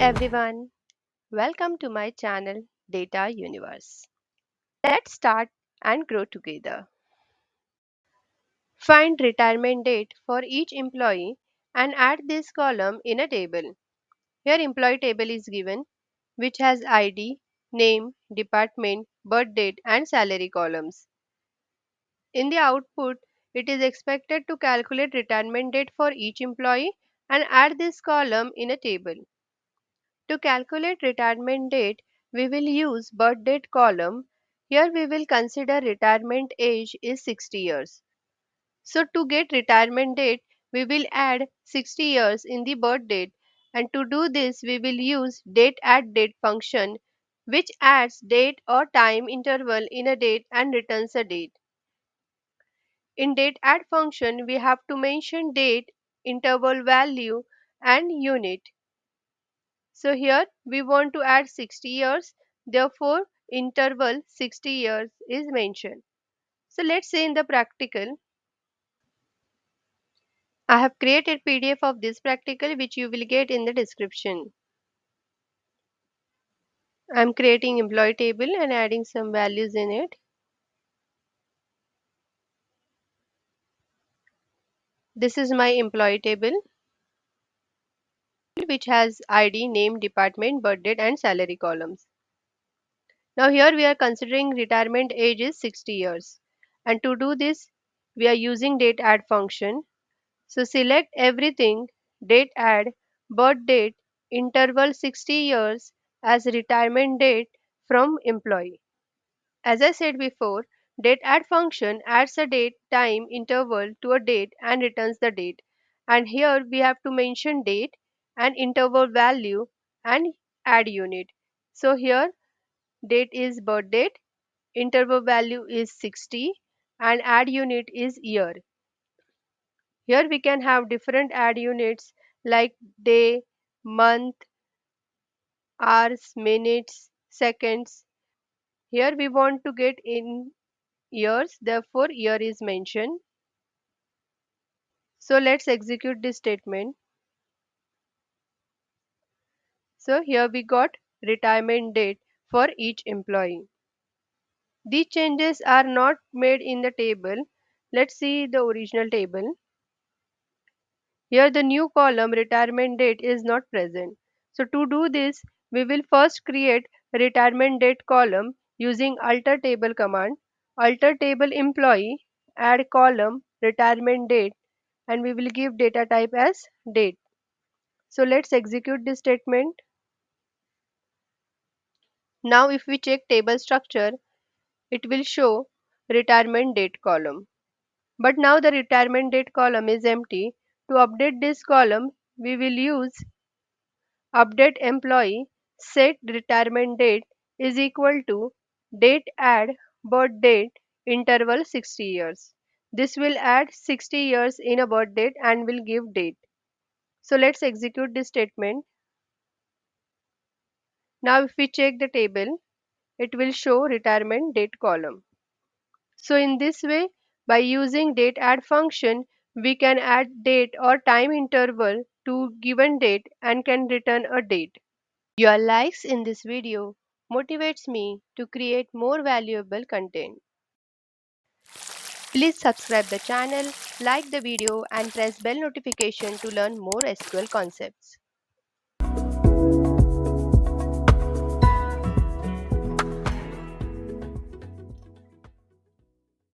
everyone, welcome to my channel Data Universe. Let's start and grow together. Find retirement date for each employee and add this column in a table. Here employee table is given which has ID, name, department, birth date and salary columns. In the output, it is expected to calculate retirement date for each employee and add this column in a table. To calculate retirement date, we will use birth date column. Here we will consider retirement age is 60 years. So to get retirement date, we will add 60 years in the birth date, and to do this we will use date add date function which adds date or time interval in a date and returns a date. In date add function we have to mention date, interval value and unit. So here we want to add 60 years, therefore interval 60 years is mentioned. So let's say in the practical, I have created PDF of this practical which you will get in the description. I am creating employee table and adding some values in it. This is my employee table which has ID, name, department, birth date and salary columns. Now here we are considering retirement age is 60 years. And to do this, we are using date add function. So select everything, date add, birth date, interval 60 years as retirement date from employee. As I said before, date add function adds a date time interval to a date and returns the date. And here we have to mention date and interval value and add unit. So here date is birth date, interval value is 60 and add unit is year. Here we can have different add units like day, month, hours, minutes, seconds. Here we want to get in years, therefore year is mentioned. So let's execute this statement. So here we got retirement date for each employee. These changes are not made in the table. Let's see the original table. Here the new column retirement date is not present. So to do this, we will first create retirement date column using alter table command. Alter table employee, add column retirement date and we will give data type as date. So let's execute this statement. Now if we check table structure, it will show retirement date column. But now the retirement date column is empty. To update this column, we will use update employee set retirement date is equal to date add birth date interval 60 years. This will add 60 years in a birth date and will give date. So let's execute this statement. Now if we check the table, it will show retirement date column. So in this way, by using date add function, we can add date or time interval to given date and can return a date. Your likes in this video motivates me to create more valuable content. Please subscribe the channel, like the video and press bell notification to learn more SQL concepts.